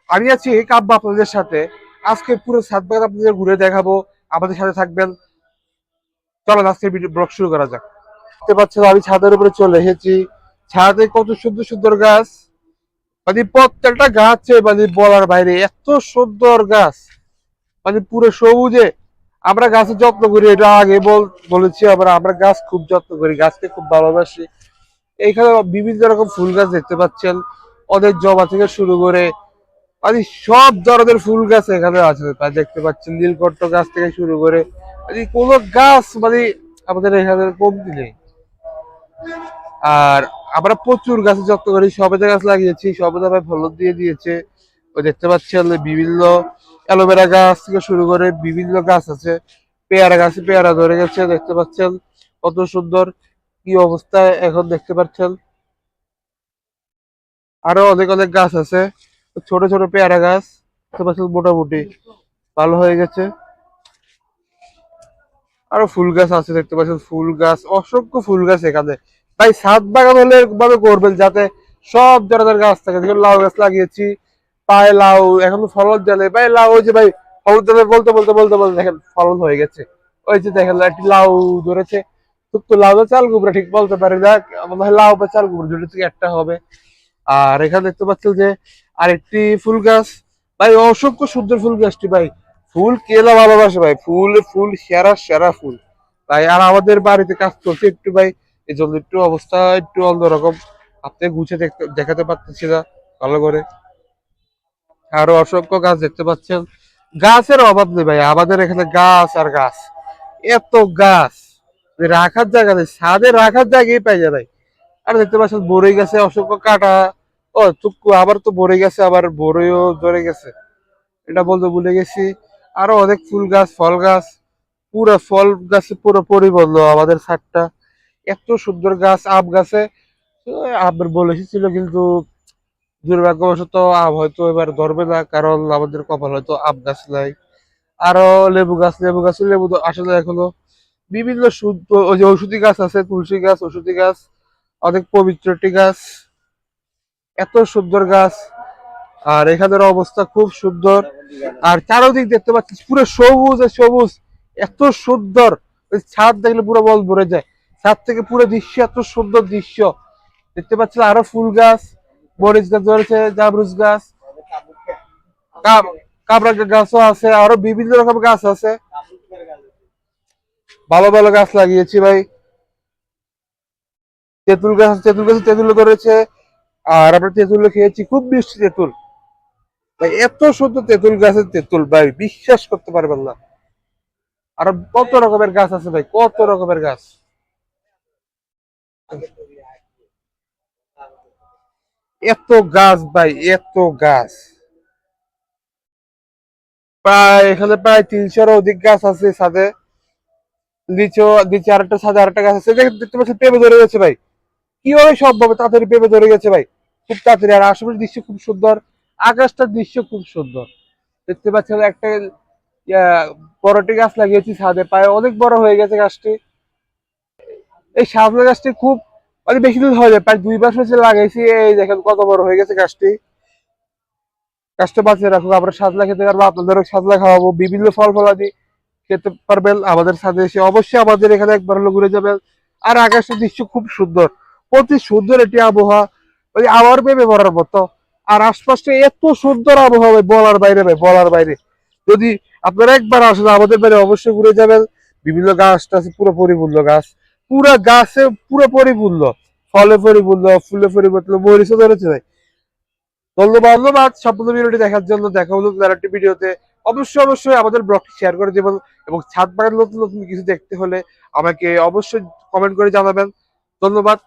আমি আছি কাব্য আপনাদের সাথে। আজকে পুরো ছাদ বাগান আপনাদের ঘুরে দেখাবো। আমাদের সাথে থাকবেন। চলেন আজকে ব্লগ শুরু করা যাক। দেখতে পাচ্ছেন আমি ছাদের উপরে চলে এসেছি। ছাদে কত সুন্দর সুন্দর গাছ, মানে প্রত্যেকটা গাছ মানে বলার বাইরে এত সুন্দর গাছ, মানে পুরো সবুজে। আমরা গাছের যত্ন করি, এটা আগে বলেছি। আমরা গাছ খুব যত্ন করি, গাছকে খুব ভালোবাসি। এখানে বিভিন্ন রকম ফুল গাছ দেখতে পাচ্ছেন, অনেক জবা থেকে শুরু করে মানে সব ধরনের ফুল গাছ এখানে আছে। তা দেখতে পাচ্ছেন নীলকণ্ঠ গাছ থেকে শুরু করে মানে কোনো গাছ মানে আমাদের এখানে কমতি নেই। আর আমরা প্রচুর গাছের যত্ন করি, সবেদা গাছ লাগিয়েছি, সবেদা ভাই ফলন দিয়ে দিয়েছে। ওই দেখতে পাচ্ছেন বিভিন্ন অ্যালোভেরা গাছ থেকে শুরু করে বিভিন্ন গাছ আছে। পেয়ারা গাছে পেয়ারা ধরে গেছে, দেখতে পাচ্ছেন কত সুন্দর কি অবস্থা এখন দেখতে পাচ্ছেন। আরো অনেক অনেক গাছ আছে, ছোট ছোট পেয়ারা গাছ দেখতে পাচ্ছেন, মোটামুটি ভালো হয়ে গেছে। আরো ফুল গাছ আছে দেখতে পাচ্ছেন, ফুল গাছ অসংখ্য ফুল গাছ এখানে। তাই ছাদ বাগান হলে ভাবে করবেন যাতে সব ধরনের গাছ থাকে। যেমন লাউ গাছ লাগিয়েছি, পায়ে লাউ এখন ফলন দেয় ভাই। লাউ ওই যে ভাই ফলন দেবে বলতে বলতে বলতে বলতে দেখেন ফলন হয়ে গেছে। ওই যে দেখেন একটি লাউ ধরেছে। তো লাউ বা চাল কুমড়া ঠিক বলতে পারি না, মনে হয় লাউ বা চাল কুমড়া দুটো থেকে একটা হবে। আর এখানে দেখতে পাচ্ছেন যে আরেকটি ফুল গাছ, ভাই অসংখ্য সুন্দর ফুল গাছটি ভাই। ফুল কেলা ভালোবাসে ভাই, ফুল ফুল সেরা সেরা ফুল ভাই। আর আমাদের বাড়িতে কাজ চলছে একটু ভাই, এই জন্য একটু অবস্থা একটু অন্যরকম। আপনি গুছে দেখাতে পারতেছি না ভালো করে। আরো অসংখ্য গাছ দেখতে পাচ্ছেন, গাছের অভাব নেই ভাই আমাদের এখানে, গাছ আর গাছ, এত গাছ যে রাখার জায়গা নেই, ছাদে রাখার জায়গায় পাই যায় ভাই। আর দেখতে পাচ্ছেন বরই গাছে অসংখ্য কাটা। ও টুকু আবার তো বরই গাছে আবার বরইও ধরে গেছে, এটা বলতে ভুলে গেছি। আরো অনেক ফুল গাছ ফল গাছ, পুরো ফল গাছে পুরো পরিবর্তন আমাদের ছাদটা। এত সুন্দর গাছ, আম গাছে আমের বলে এসেছিল কিন্তু দুর্ভাগ্যবশত আম হয়তো এবার ধরবে না, কারণ আমাদের কপাল হয়তো আম গাছ নাই। আরো লেবু গাছ লেবু তো আসলে এখনো বিভিন্ন ওই যে ঔষধি গাছ আছে, তুলসী গাছ, ঔষধি গাছ, অনেক পবিত্র একটি গাছ, এত সুন্দর গাছ। আর এখানের অবস্থা খুব সুন্দর। আর চারোদিক দেখতে পাচ্ছিস পুরো সবুজ আর সবুজ, এত সুন্দর। ওই ছাদ দেখলে পুরো মন ভরে যায়। ছাদ থেকে পুরো দৃশ্য এত সুন্দর দৃশ্য দেখতে পাচ্ছিল। আরো ফুল গাছ, মরিচ গাছ ধরেছে, জামরুচ গাছ, কাবরা গাছও আছে, আরো বিভিন্ন রকম গাছ আছে। ভালো ভালো গাছ লাগিয়েছি ভাই। তেঁতুল গাছ, তেঁতুল গাছে তেঁতুল ধরেছে। আর আমরা তেঁতুল খেয়েছি, খুব মিষ্টি তেঁতুল ভাই। এত সুন্দর তেঁতুল গাছের তেঁতুল ভাই, বিশ্বাস করতে পারবেন না। আর কত রকমের গাছ আছে ভাই, কত রকমের গাছ। এত গাছ ভাই, এত গাছ। প্রায় এখানে প্রায় 300-এর অধিক গাছ আছে ছাদে। নিচে আরেকটা ছাদে আরেকটা গাছ আছে, দেখতে পাচ্ছেন পেঁপে ধরে গেছে ভাই। কিভাবে সম্ভব তাড়াতাড়ি পেঁপে ধরে গেছে ভাই, খুব তাড়াতাড়ি। আর আশেপাশের দৃশ্য খুব সুন্দর, আকাশটার দৃশ্য খুব সুন্দর দেখতে পাচ্ছেন। একটা ইয়া, বড়টি গাছ লাগিয়েছি ছাদে, প্রায় অনেক বড় হয়ে গেছে গাছটি। এই সাজনা গাছটি খুব মানে বেশি দিন হয়ে যায়, প্রায় 2 মাস হয়েছে লাগাইছি। এই দেখেন কত বড় হয়ে গেছে গাছটি। গাছটা বাঁচিয়ে রাখুক, আমরা সাজনা খেতে পারবো, আপনাদেরও সাজনা খাওয়াবো, বিভিন্ন ফল ফলাদি খেতে পারবেন আমাদের সাথে এসে। অবশ্যই আমাদের এখানে একবার হলো ঘুরে যাবেন। আর আকাশের দৃশ্য খুব সুন্দর, অতি সুন্দর একটি আবহাওয়া, ওই আবার প্রেমে পড়ার মতো। আর আশপাশটা এত সুন্দর আবহাওয়া ভাই, বলার বাইরে ভাই, বলার বাইরে। যদি আপনারা একবার আসেন আমাদের বাড়ি, অবশ্যই ঘুরে যাবেন। বিভিন্ন গাছ টাছ পুরো পরিপূর্ণ গাছ, পুরো গাছে পুরো পরিপূর্ণ, ফলে পরিপূর্ণ, ফুলে পরিপূর্ণ, মরিচও ধরেছে ভাই। ধন্যবাদ ধন্যবাদ সম্পূর্ণ ভিডিওটি দেখার জন্য। দেখা হলো আরেকটি ভিডিওতে। অবশ্যই অবশ্যই আমাদের ব্লগটি শেয়ার করে দেবেন, এবং ছাদ বাগান নতুন নতুন কিছু দেখতে হলে আমাকে অবশ্যই কমেন্ট করে জানাবেন। ধন্যবাদ।